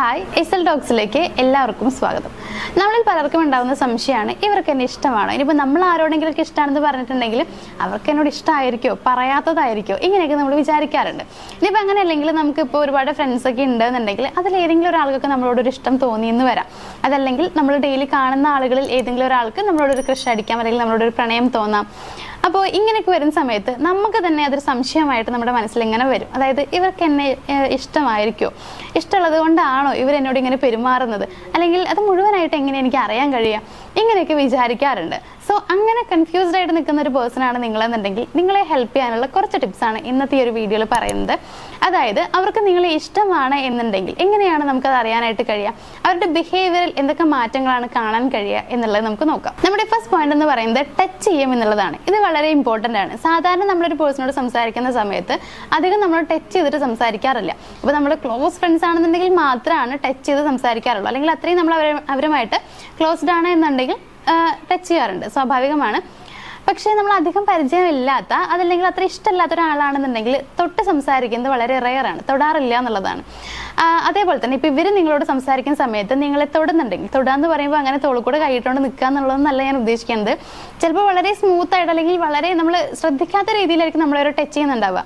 Hi, SL ടോക്സിലേക്ക് എല്ലാവർക്കും സ്വാഗതം. നമ്മളിൽ പലർക്കും ഉണ്ടാകുന്ന സംശയമാണ്, ഇവർക്ക് എന്നെ ഇഷ്ടമാണോ? ഇനിയിപ്പോൾ നമ്മൾ ആരോടെങ്കിലും ഇഷ്ടമാണെന്ന് പറഞ്ഞിട്ടുണ്ടെങ്കിൽ അവർക്ക് എന്നോട് ഇഷ്ടമായിരിക്കോ, പറയാത്തതായിരിക്കോ, ഇങ്ങനെയൊക്കെ നമ്മൾ വിചാരിക്കാറുണ്ട്. ഇനിയിപ്പോൾ അങ്ങനെ അല്ലെങ്കിൽ നമുക്കിപ്പോൾ ഒരുപാട് ഫ്രണ്ട്സൊക്കെ ഉണ്ടെന്നുണ്ടെങ്കിൽ അതിലേതെങ്കിലും ഒരാൾക്കൊക്കെ നമ്മളോടൊരു ഇഷ്ടം തോന്നിയെന്ന് വരാം. അതല്ലെങ്കിൽ നമ്മൾ ഡെയിലി കാണുന്ന ആളുകളിൽ ഏതെങ്കിലും ഒരാൾക്ക് നമ്മളോടൊരു ക്രഷ് അടിക്കാം, അല്ലെങ്കിൽ നമ്മളോടൊരു പ്രണയം തോന്നാം. അപ്പോൾ ഇങ്ങനെയൊക്കെ വരുന്ന സമയത്ത് നമുക്ക് തന്നെ അതൊരു സംശയമായിട്ട് നമ്മുടെ മനസ്സിൽ ഇങ്ങനെ വരും. അതായത് ഇവർക്ക് എന്നെ ഇഷ്ടമായിരിക്കുമോ, ഇഷ്ടമുള്ളത് കൊണ്ടാണോ ഇവരെന്നോട് ഇങ്ങനെ പെരുമാറുന്നത്, അല്ലെങ്കിൽ അത് മുഴുവനായിട്ട് എങ്ങനെ എനിക്ക് അറിയാൻ കഴിയുക, ഇങ്ങനെയൊക്കെ വിചാരിക്കാറുണ്ട്. സോ അങ്ങനെ കൺഫ്യൂസ്ഡ് ആയിട്ട് നിൽക്കുന്ന ഒരു പേഴ്സണാണ് നിങ്ങളെന്നുണ്ടെങ്കിൽ നിങ്ങളെ ഹെൽപ്പ് ചെയ്യാനുള്ള കുറച്ച് ടിപ്സാണ് ഇന്നത്തെ ഈ ഒരു വീഡിയോയിൽ പറയുന്നത്. അതായത് അവർക്ക് നിങ്ങളെ ഇഷ്ടമാണ് എന്നുണ്ടെങ്കിൽ എങ്ങനെയാണ് നമുക്കത് അറിയാനായിട്ട് കഴിയുക, അവരുടെ ബിഹേവിയറിൽ എന്തൊക്കെ മാറ്റങ്ങളാണ് കാണാൻ കഴിയുക എന്നുള്ളത് നമുക്ക് നോക്കാം. നമ്മുടെ ഫസ്റ്റ് പോയിന്റ് എന്ന് പറയുന്നത് ടച്ച് ചെയ്യും എന്നുള്ളതാണ്. ഇത് വളരെ ഇമ്പോർട്ടൻ്റ് ആണ്. സാധാരണ നമ്മളൊരു പേഴ്സണോട് സംസാരിക്കുന്ന സമയത്ത് അധികം നമ്മൾ ടച്ച് ചെയ്തിട്ട് സംസാരിക്കാറില്ല. ഇപ്പോൾ നമ്മൾ ക്ലോസ് ഫ്രണ്ട്സ് ആണെന്നുണ്ടെങ്കിൽ മാത്രമാണ് ടച്ച് ചെയ്ത് സംസാരിക്കാറുള്ളൂ, അല്ലെങ്കിൽ അത്രയും നമ്മൾ അവരുമായിട്ട് ക്ലോസ്ഡ് ആണ് എന്നുണ്ടെങ്കിൽ ടച്ച് ചെയ്യാറുണ്ട്, സ്വാഭാവികമാണ്. പക്ഷേ നമ്മൾ അധികം പരിചയമില്ലാത്ത, അതല്ലെങ്കിൽ അത്ര ഇഷ്ടമില്ലാത്ത ഒരാളാണെന്നുണ്ടെങ്കിൽ തൊട്ട് സംസാരിക്കുന്നത് വളരെ റെയറാണ്, തൊടാറില്ല എന്നുള്ളതാണ്. അതേപോലെ തന്നെ ഇപ്പോൾ ഇവർ നിങ്ങളോട് സംസാരിക്കുന്ന സമയത്ത് നിങ്ങളെ തൊടുന്നുണ്ടെങ്കിൽ, തൊടാന്ന് പറയുമ്പോൾ അങ്ങനെ തോളിക്കൂടെ കൈയിട്ടുകൊണ്ട് നിൽക്കുക എന്നുള്ളതെന്നല്ല ഞാൻ ഉദ്ദേശിക്കുന്നത്. ചിലപ്പോൾ വളരെ സ്മൂത്തായിട്ട് അല്ലെങ്കിൽ വളരെ നമ്മൾ ശ്രദ്ധിക്കാത്ത രീതിയിലായിരിക്കും നമ്മളൊരു ടച്ച് ചെയ്യുന്നുണ്ടാവുക.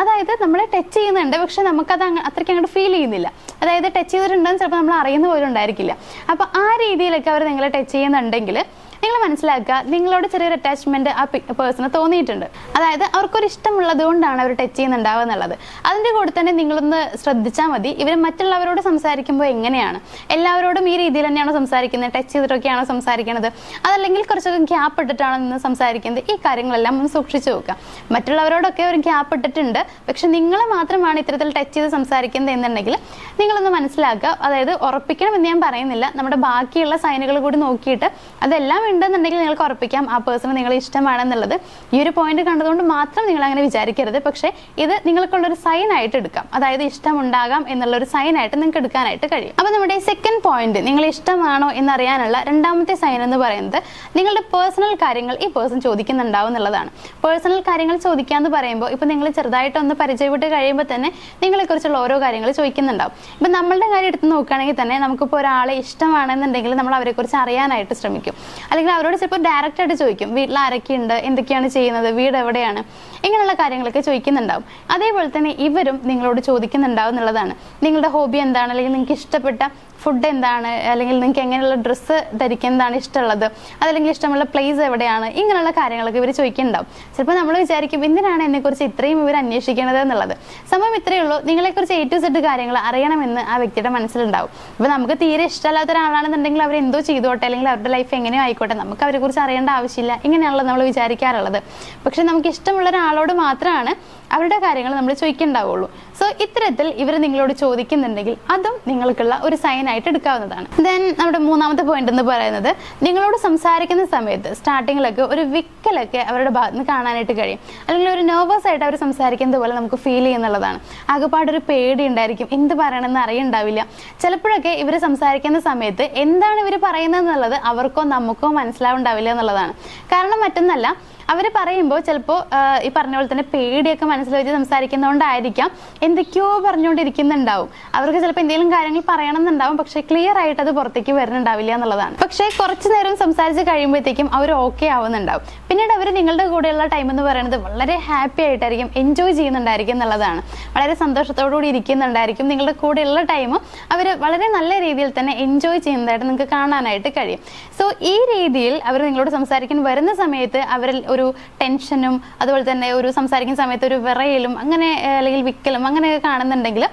അതായത് നമ്മളെ ടച്ച് ചെയ്യുന്നുണ്ട്, പക്ഷെ നമുക്കത് അത്രയ്ക്ക് അങ്ങോട്ട് ഫീൽ ചെയ്യുന്നില്ല. അതായത് ടച്ച് ചെയ്തിട്ടുണ്ടെന്ന് ചിലപ്പോൾ നമ്മൾ അറിയുന്ന പോലും ഉണ്ടായിരിക്കില്ല. അപ്പോൾ ആ രീതിയിലൊക്കെ അവർ നിങ്ങളെ ടച്ച് ചെയ്യുന്നുണ്ടെങ്കിൽ നിങ്ങൾ മനസ്സിലാക്കുക, നിങ്ങളോട് ചെറിയൊരു അറ്റാച്ച്മെന്റ് ആ പേഴ്സണ് തോന്നിയിട്ടുണ്ട്. അതായത് അവർക്കൊരു ഇഷ്ടമുള്ളത് കൊണ്ടാണ് അവർ ടച്ച് ചെയ്യുന്നുണ്ടാവുക എന്നുള്ളത്. അതിൻ്റെ കൂടെ തന്നെ നിങ്ങളൊന്ന് ശ്രദ്ധിച്ചാൽ മതി, ഇവർ മറ്റുള്ളവരോട് സംസാരിക്കുമ്പോൾ എങ്ങനെയാണ്, എല്ലാവരോടും ഈ രീതിയിൽ തന്നെയാണോ സംസാരിക്കുന്നത്, ടച്ച് ചെയ്തിട്ടൊക്കെയാണോ സംസാരിക്കുന്നത്, അതല്ലെങ്കിൽ കുറച്ചൊക്കെ ഗ്യാപ്പ് ഇട്ടിട്ടാണോ നിന്ന് സംസാരിക്കുന്നത്, ഈ കാര്യങ്ങളെല്ലാം ഒന്ന് സൂക്ഷിച്ചു നോക്കുക. മറ്റുള്ളവരോടൊക്കെ ഒരു ഗ്യാപ്പ് ഇട്ടിട്ടുണ്ട്, പക്ഷെ നിങ്ങൾ മാത്രമാണ് ഇത്തരത്തിൽ ടച്ച് ചെയ്ത് സംസാരിക്കുന്നത് എന്നുണ്ടെങ്കിൽ നിങ്ങളൊന്ന് മനസ്സിലാക്കുക. അതായത് ഉറപ്പിക്കണമെന്ന് ഞാൻ പറയുന്നില്ല, നമ്മുടെ ബാക്കിയുള്ള സൈനുകൾ കൂടി നോക്കിയിട്ട് അതെല്ലാം ഉണ്ടെന്നുണ്ടെങ്കിൽ നിങ്ങൾക്ക് ഉറപ്പിക്കാം ആ പേഴ്സണ് നിങ്ങൾ ഇഷ്ടമാണെന്നുള്ളത്. ഈ ഒരു പോയിന്റ് കണ്ടതുകൊണ്ട് മാത്രം നിങ്ങൾ അങ്ങനെ വിചാരിക്കരുത്. പക്ഷേ ഇത് നിങ്ങൾക്കുള്ളൊരു സൈൻ ആയിട്ട് എടുക്കാം, അതായത് ഇഷ്ടമുണ്ടാകാം എന്നുള്ളൊരു സൈൻ ആയിട്ട് നിങ്ങൾക്ക് എടുക്കാനായിട്ട് കഴിയും. അപ്പോൾ നമ്മുടെ സെക്കൻഡ് പോയിന്റ്, നിങ്ങൾ ഇഷ്ടമാണോ എന്നറിയാനുള്ള രണ്ടാമത്തെ സൈൻ എന്ന് പറയുന്നത് നിങ്ങളുടെ പേഴ്സണൽ കാര്യങ്ങൾ ഈ പേഴ്സൺ ചോദിക്കുന്നുണ്ടാവും എന്നുള്ളതാണ്. പേഴ്സണൽ കാര്യങ്ങൾ ചോദിക്കാന്ന് പറയുമ്പോൾ ഇപ്പോൾ നിങ്ങൾ ചെറുതായിട്ടൊന്ന് പരിചയപ്പെട്ട് കഴിയുമ്പോൾ തന്നെ നിങ്ങളെക്കുറിച്ചുള്ള ഓരോ കാര്യങ്ങൾ ചോദിക്കുന്നുണ്ടാവും. ഇപ്പം നമ്മളുടെ കാര്യം എടുത്ത് നോക്കുകയാണെങ്കിൽ തന്നെ നമുക്കിപ്പോൾ ഒരാളെ ഇഷ്ടമാണെന്നുണ്ടെങ്കിൽ നമ്മൾ അവരെക്കുറിച്ച് അറിയാനായിട്ട് ശ്രമിക്കും, അല്ലെങ്കിൽ അവരോട് ചിലപ്പോൾ ഡയറക്റ്റ് ആയിട്ട് ചോദിക്കും, വീട്ടിൽ ആരൊക്കെയുണ്ട്, എന്തൊക്കെയാണ് ചെയ്യുന്നത്, വീട് എവിടെയാണ്, ഇങ്ങനെയുള്ള കാര്യങ്ങളൊക്കെ ചോദിക്കുന്നുണ്ടാവും. അതേപോലെ തന്നെ ഇവരും നിങ്ങളോട് ചോദിക്കുന്നുണ്ടാവും എന്നുള്ളതാണ്. നിങ്ങളുടെ ഹോബി എന്താണ്, അല്ലെങ്കിൽ നിങ്ങൾക്ക് ഇഷ്ടപ്പെട്ട ഫുഡ് എന്താണ്, അല്ലെങ്കിൽ നിങ്ങൾക്ക് എങ്ങനെയുള്ള ഡ്രസ്സ് ധരിക്കുന്നതാണ് ഇഷ്ടമുള്ളത്, അതല്ലെങ്കിൽ ഇഷ്ടമുള്ള പ്ലേസ് എവിടെയാണ്, ഇങ്ങനെയുള്ള കാര്യങ്ങളൊക്കെ ഇവർ ചോദിക്കുന്നുണ്ടാവും. ചിലപ്പോൾ നമ്മൾ വിചാരിക്കും എന്തിനാണ് എന്നെക്കുറിച്ച് ഇത്രയും ഇവർ അന്വേഷിക്കുന്നത് എന്നുള്ളത്. സംഭവം ഇത്രയേ ഉള്ളൂ, നിങ്ങളെക്കുറിച്ച് A to Z കാര്യങ്ങൾ അറിയണമെന്ന് ആ വ്യക്തിയുടെ മനസ്സിലുണ്ടാവും. ഇപ്പോൾ നമുക്ക് തീരെ ഇഷ്ടമല്ലാത്ത ഒരാളാണെന്നുണ്ടെങ്കിൽ അവർ എന്തോ ചെയ്തോട്ടെ, അല്ലെങ്കിൽ അവരുടെ ലൈഫ് എങ്ങനെയോ ആയിക്കോട്ടെ, നമുക്ക് അവരെക്കുറിച്ച് അറിയേണ്ട ആവശ്യമില്ല, ഇങ്ങനെയാണല്ലോ നമ്മൾ വിചാരിക്കാറുള്ളത്. പക്ഷെ നമുക്ക് ഇഷ്ടമുള്ള ഒരാളോട് മാത്രമാണ് അവരുടെ കാര്യങ്ങൾ നമ്മൾ ചോദിക്കുന്നുണ്ടാവുള്ളൂ. സോ ഇത്തരത്തിൽ ഇവർ നിങ്ങളോട് ചോദിക്കുന്നുണ്ടെങ്കിൽ അതും നിങ്ങൾക്കുള്ള ഒരു സൈൻ ആയിട്ട് എടുക്കാവുന്നതാണ്. ദെൻ നമ്മുടെ മൂന്നാമത്തെ പോയിന്റ് എന്ന് പറയുന്നത്, നിങ്ങളോട് സംസാരിക്കുന്ന സമയത്ത് സ്റ്റാർട്ടിങ്ങിലൊക്കെ ഒരു വിക്കലൊക്കെ അവരുടെ ഭാഗത്ത് നിന്ന് കാണാനായിട്ട് കഴിയും, അല്ലെങ്കിൽ ഒരു നെർവസ് ആയിട്ട് അവർ സംസാരിക്കുന്നത് പോലെ നമുക്ക് ഫീൽ ചെയ്യുന്നുള്ളതാണ്. ആകെപ്പാടൊരു പേടി ഉണ്ടായിരിക്കും, എന്ത് പറയണമെന്ന് അറിയുണ്ടാവില്ല. ചിലപ്പോഴൊക്കെ ഇവർ സംസാരിക്കുന്ന സമയത്ത് എന്താണ് ഇവർ പറയുന്നത് എന്നുള്ളത് അവർക്കോ നമുക്കോ മനസ്സിലാവുണ്ടാവില്ല എന്നുള്ളതാണ്. കാരണം മറ്റൊന്നല്ല, അവർ പറയുമ്പോൾ ചിലപ്പോൾ ഈ പറഞ്ഞ പോലെ തന്നെ പേടിയൊക്കെ മനസ്സിൽ വെച്ച് സംസാരിക്കുന്നതുകൊണ്ടായിരിക്കാം എന്തൊക്കെയോ പറഞ്ഞുകൊണ്ടിരിക്കുന്നുണ്ടാവും. അവർക്ക് ചിലപ്പോൾ എന്തെങ്കിലും കാര്യങ്ങൾ പറയണമെന്നുണ്ടാവും, പക്ഷേ ക്ലിയർ ആയിട്ട് അത് പുറത്തേക്ക് വരുന്നുണ്ടാവില്ല എന്നുള്ളതാണ്. പക്ഷേ കുറച്ച് നേരം സംസാരിച്ച് കഴിയുമ്പോഴത്തേക്കും അവർ ഓക്കെ ആവുന്നുണ്ടാവും. പിന്നീട് അവർ നിങ്ങളുടെ കൂടെയുള്ള ടൈം എന്ന് പറയുന്നത് വളരെ ഹാപ്പി ആയിട്ടായിരിക്കും, എൻജോയ് ചെയ്യുന്നുണ്ടായിരിക്കും എന്നുള്ളതാണ്. വളരെ സന്തോഷത്തോടുകൂടി ഇരിക്കുന്നുണ്ടായിരിക്കും. നിങ്ങളുടെ കൂടെയുള്ള ടൈം അവർ വളരെ നല്ല രീതിയിൽ തന്നെ എൻജോയ് ചെയ്യുന്നതായിട്ട് നിങ്ങൾക്ക് കാണാനായിട്ട് കഴിയും. സോ ഈ രീതിയിൽ അവർ നിങ്ങളോട് സംസാരിക്കാൻ വരുന്ന സമയത്ത് അവരിൽ ഒരു ടെൻഷനും, അതുപോലെ തന്നെ ഒരു സംസാരിക്കുന്ന സമയത്ത് ഒരു വിറയലും, അങ്ങനെ അല്ലെങ്കിൽ വിക്കലും അങ്ങനെയൊക്കെ കാണുന്നുണ്ടെങ്കിൽ,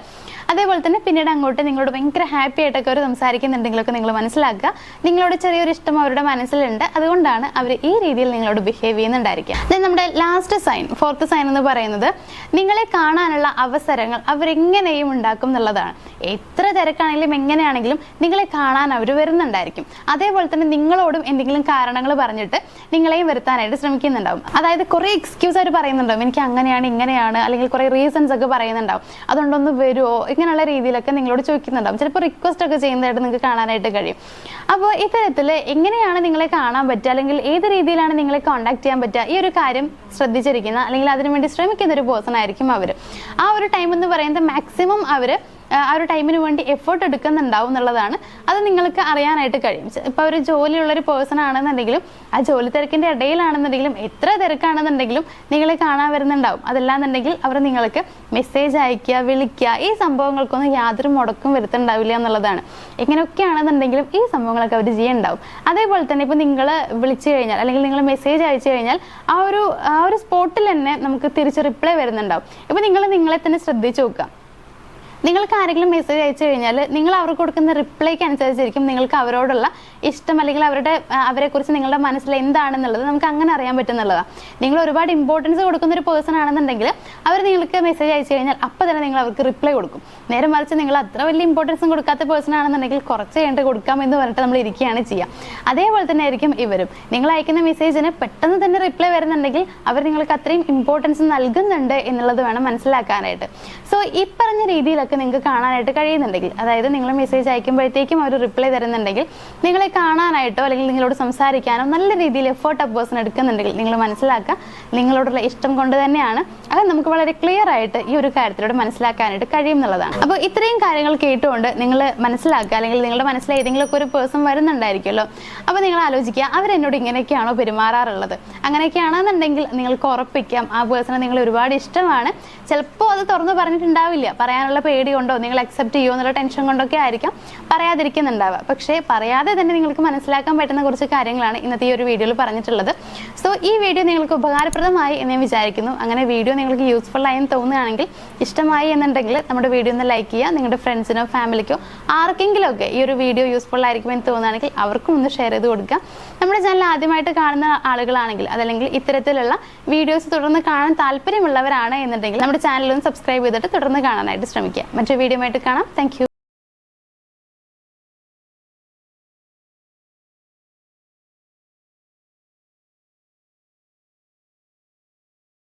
അതേപോലെ തന്നെ പിന്നീട് അങ്ങോട്ട് നിങ്ങളോട് ഭയങ്കര ഹാപ്പി ആയിട്ടൊക്കെ അവർ സംസാരിക്കുന്നുണ്ടെങ്കിലൊക്കെ നിങ്ങൾ മനസ്സിലാക്കുക നിങ്ങളോട് ചെറിയൊരു ഇഷ്ടം അവരുടെ മനസ്സിലുണ്ട്, അതുകൊണ്ടാണ് അവർ ഈ രീതിയിൽ നിങ്ങളോട് ബിഹേവ് ചെയ്യുന്നുണ്ടായിരിക്കുക. ദെൻ നമ്മുടെ ലാസ്റ്റ് സൈൻ, ഫോർത്ത് സൈൻ എന്ന് പറയുന്നത് നിങ്ങളെ കാണാനുള്ള അവസരങ്ങൾ അവരെങ്ങനെയും ഉണ്ടാക്കും എന്നുള്ളതാണ്. എത്ര തിരക്കാണെങ്കിലും എങ്ങനെയാണെങ്കിലും നിങ്ങളെ കാണാൻ അവർ വരുന്നുണ്ടായിരിക്കും. അതേപോലെ തന്നെ നിങ്ങളോടും എന്തെങ്കിലും കാരണങ്ങൾ പറഞ്ഞിട്ട് നിങ്ങളെയും വരുത്താനായിട്ട് ശ്രമിക്കുന്നുണ്ടാവും. അതായത് കുറേ എക്സ്ക്യൂസ് അവർ പറയുന്നുണ്ടാവും, എനിക്ക് അങ്ങനെയാണ് ഇങ്ങനെയാണ്, അല്ലെങ്കിൽ കുറേ റീസൺസ് ഒക്കെ പറയുന്നുണ്ടാവും, അതുകൊണ്ടൊന്ന് വരുമോ, ഇങ്ങനെയുള്ള രീതിയിലൊക്കെ നിങ്ങളോട് ചോദിക്കുന്നുണ്ടാവും. ചിലപ്പോൾ റിക്വസ്റ്റ് ഒക്കെ ചെയ്യുന്നതായിട്ട് നിങ്ങൾക്ക് കാണാനായിട്ട് കഴിയും. അപ്പോൾ ഇത്തരത്തിൽ എങ്ങനെയാണ് നിങ്ങളെ കാണാൻ പറ്റുക, അല്ലെങ്കിൽ ഏത് രീതിയിലാണ് നിങ്ങളെ കോൺടാക്ട് ചെയ്യാൻ പറ്റുക, ഈ ഒരു കാര്യം ശ്രദ്ധിച്ചിരിക്കുന്ന അല്ലെങ്കിൽ അതിനുവേണ്ടി ശ്രമിക്കുന്ന ഒരു പേഴ്സൺ ആയിരിക്കും അവർ. ആ ഒരു ടൈം എന്ന് പറയുന്നത് മാക്സിമം അവർ ആ ഒരു ടൈമിന് വേണ്ടി എഫേർട്ട് എടുക്കുന്നുണ്ടാവും എന്നുള്ളതാണ്. അത് നിങ്ങൾക്ക് അറിയാനായിട്ട് കഴിയും. ഇപ്പോൾ ഒരു ജോലിയുള്ളൊരു പേഴ്സൺ ആണെന്നുണ്ടെങ്കിലും ആ ജോലി തിരക്കിൻ്റെ ഇടയിലാണെന്നുണ്ടെങ്കിലും എത്ര തിരക്കാണെന്നുണ്ടെങ്കിലും നിങ്ങളെ കാണാൻ വരുന്നുണ്ടാവും. അതല്ലാന്നുണ്ടെങ്കിൽ അവർ നിങ്ങൾക്ക് മെസ്സേജ് അയക്കുക, വിളിക്കുക, ഈ സംഭവങ്ങൾക്കൊന്നും യാതൊരു മുടക്കം വരുത്തുന്നുണ്ടാവില്ല എന്നുള്ളതാണ്. എങ്ങനെയൊക്കെയാണെന്നുണ്ടെങ്കിലും ഈ സംഭവങ്ങളൊക്കെ അവർ ചെയ്യുന്നുണ്ടാവും. അതേപോലെ തന്നെ ഇപ്പോൾ നിങ്ങൾ വിളിച്ചു കഴിഞ്ഞാൽ അല്ലെങ്കിൽ നിങ്ങൾ മെസ്സേജ് അയച്ചു കഴിഞ്ഞാൽ ആ ഒരു സ്പോട്ടിൽ തന്നെ നമുക്ക് തിരിച്ച് റിപ്ലൈ വരുന്നുണ്ടാവും. ഇപ്പോൾ നിങ്ങളെ തന്നെ ശ്രദ്ധിച്ചു നോക്കുക. നിങ്ങൾക്ക് ആരെങ്കിലും മെസ്സേജ് അയച്ചു കഴിഞ്ഞാൽ നിങ്ങൾ അവർക്ക് കൊടുക്കുന്ന റിപ്ലൈക്ക് അനുസരിച്ചിരിക്കും നിങ്ങൾക്ക് അവരോടുള്ള ഇഷ്ടം അല്ലെങ്കിൽ അവരെക്കുറിച്ച് നിങ്ങളുടെ മനസ്സിൽ എന്താണെന്നുള്ളത് നമുക്ക് അങ്ങനെ അറിയാൻ പറ്റുന്നുള്ളതാണ്. നിങ്ങൾ ഒരുപാട് ഇമ്പോർട്ടൻസ് കൊടുക്കുന്ന ഒരു പേഴ്സൺ ആണെന്നുണ്ടെങ്കിൽ അവർ നിങ്ങൾക്ക് മെസ്സേജ് അയച്ചു കഴിഞ്ഞാൽ അപ്പോൾ തന്നെ നിങ്ങൾ അവർക്ക് റിപ്ലൈ കൊടുക്കും. നേരെ മറിച്ച് നിങ്ങൾ അത്ര വലിയ ഇമ്പോർട്ടൻസും കൊടുക്കാത്ത പേഴ്സൺ ആണെന്നുണ്ടെങ്കിൽ കുറച്ച് കഴിഞ്ഞിട്ട് കൊടുക്കാം എന്ന് പറഞ്ഞിട്ട് നമ്മൾ ഇരിക്കുകയാണ് ചെയ്യുക. അതേപോലെ തന്നെ ആയിരിക്കും ഇവരും. നിങ്ങൾ അയക്കുന്ന മെസ്സേജിന് പെട്ടെന്ന് തന്നെ റിപ്ലൈ വരുന്നുണ്ടെങ്കിൽ അവർ നിങ്ങൾക്ക് അത്രയും ഇമ്പോർട്ടൻസ് നൽകുന്നുണ്ട് എന്നുള്ളത് വേണം മനസ്സിലാക്കാനായിട്ട്. സോ ഈ പറഞ്ഞ രീതിയിലൊക്കെ നിങ്ങൾക്ക് കാണാനായിട്ട് കഴിയുന്നുണ്ടെങ്കിൽ, അതായത് നിങ്ങൾ മെസ്സേജ് അയക്കുമ്പോഴത്തേക്കും അവർ റിപ്ലൈ തരുന്നുണ്ടെങ്കിൽ നിങ്ങളെ കാണാനായിട്ടോ അല്ലെങ്കിൽ നിങ്ങളോട് സംസാരിക്കാനോ നല്ല രീതിയിൽ എഫേർട്ട് ആ പേഴ്സൺ എടുക്കുന്നുണ്ടെങ്കിൽ നിങ്ങൾ മനസ്സിലാക്കുക നിങ്ങളോടുള്ള ഇഷ്ടം കൊണ്ട് തന്നെയാണ്. അത് നമുക്ക് വളരെ ക്ലിയർ ആയിട്ട് ഈ ഒരു കാര്യത്തിലൂടെ മനസ്സിലാക്കാനായിട്ട് കഴിയും എന്നുള്ളതാണ്. അപ്പോൾ ഇത്രയും കാര്യങ്ങൾ കേട്ടുകൊണ്ട് നിങ്ങൾ മനസ്സിലാക്കുക, അല്ലെങ്കിൽ നിങ്ങളുടെ മനസ്സിൽ ഏതെങ്കിലുമൊക്കെ ഒരു പേഴ്സൺ വരുന്നുണ്ടായിരിക്കുമല്ലോ. അപ്പോൾ നിങ്ങൾ ആലോചിക്കുക അവരെന്നോട് ഇങ്ങനെയൊക്കെയാണോ പെരുമാറാറുള്ളത്. അങ്ങനെയൊക്കെയാണെന്നുണ്ടെങ്കിൽ നിങ്ങൾക്ക് ഉറപ്പിക്കാം ആ പേഴ്സണെ നിങ്ങൾ ഒരുപാട് ഇഷ്ടമാണ്. ചിലപ്പോൾ അത് തുറന്ന് പറഞ്ഞിട്ടുണ്ടാവില്ല, പറയാനുള്ള പേടി കൊണ്ടോ നിങ്ങൾ അക്സെപ്റ്റ് ചെയ്യുമോ എന്നുള്ള ടെൻഷൻ കൊണ്ടൊക്കെ ആയിരിക്കാം പറയാതിരിക്കുന്നുണ്ടാവുക. പക്ഷേ പറയാതെ തന്നെ നിങ്ങൾക്ക് മനസ്സിലാക്കാൻ പറ്റുന്ന കുറച്ച് കാര്യങ്ങളാണ് ഇന്നത്തെ ഈ ഒരു വീഡിയോയിൽ പറഞ്ഞിട്ടുള്ളത്. സോ ഈ വീഡിയോ നിങ്ങൾക്ക് ഉപകാരപ്രദമായി എന്ന് ഞാൻ വിചാരിക്കുന്നു. അങ്ങനെ വീഡിയോ നിങ്ങൾക്ക് യൂസ്ഫുൾ ആയി തോന്നുകയാണെങ്കിൽ, ഇഷ്ടമായി എന്നുണ്ടെങ്കിൽ നമ്മുടെ വീഡിയോ ഒന്ന് ലൈക്ക് ചെയ്യുക. നിങ്ങളുടെ ഫ്രണ്ട്സിനോ ഫാമിലിക്കോ ആർക്കെങ്കിലും ഒക്കെ ഈ ഒരു വീഡിയോ യൂസ്ഫുൾ ആയിരിക്കുമെന്ന് തോന്നുകയാണെങ്കിൽ അവർക്കും ഒന്ന് ഷെയർ ചെയ്ത് കൊടുക്കുക. നമ്മുടെ ചാനൽ ആദ്യമായിട്ട് കാണുന്ന ആളുകളാണെങ്കിൽ, അതല്ലെങ്കിൽ ഇത്തരത്തിലുള്ള വീഡിയോസ് തുടർന്ന് കാണാൻ താല്പര്യമുള്ളവരാണ് എന്നുണ്ടെങ്കിൽ നമ്മുടെ ചാനലൊന്ന് സബ്സ്ക്രൈബ് ചെയ്തിട്ട് തുടർന്ന് കാണാനായിട്ട് ശ്രമിക്കുക. മറ്റൊരു വീഡിയോ ആയിട്ട് കാണാം. Thank you.